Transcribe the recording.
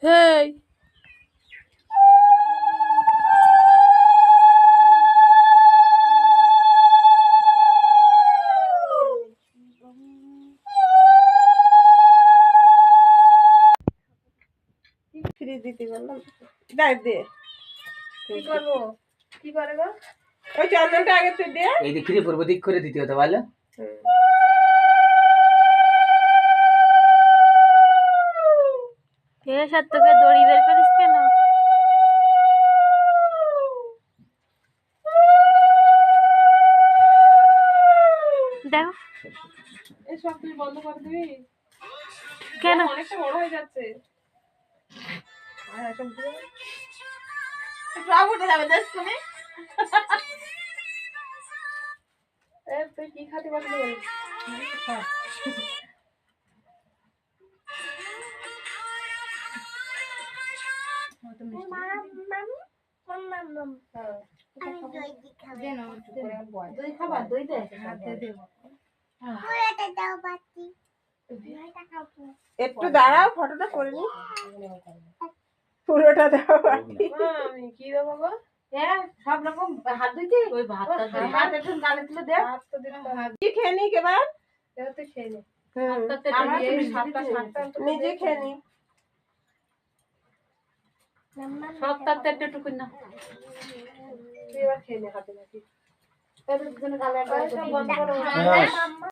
হেই free দিতে বললাম দেখ দে কি করবো কি করে গো ওই চন্দনটা আগে তুই দে এই দিক ফিরে পূর্ব দিক করে দিতে হতো ভালো। এ সাত্তকে দড়ি বের করিস কেন? দেখো এই সব তুই বন্ধ করে দিবি কেন? অনেকটা বড় হয়ে যাচ্ছে আর এখন সব উঠে যাবে দেখ তুমি তুই কি খাতে পারবি দই খাবা দই দে একটু দাঁড়াও ফটোটা করে নি পুরোটা দাও বাকি আমি কি দেবো গো হ্যাঁ সব রকম হাত ধুইতে ওই ভাতটা দে হাত একটু গালে তুলে দে ভাত তো দিতে হবে কি খেয়ে নি এবার এবার তুই খেয়ে নে আমার তো এই মিষ্টি সাতটা দিতে সাতটা অন্তত নিজে দে। খেয়ে নি সব তাতে একটা টুকুন না। তুই এবার খেয়ে নে হাতে নাকি তাদের জন্য গালে একবার সব বন্ধ করো হ্যাঁ।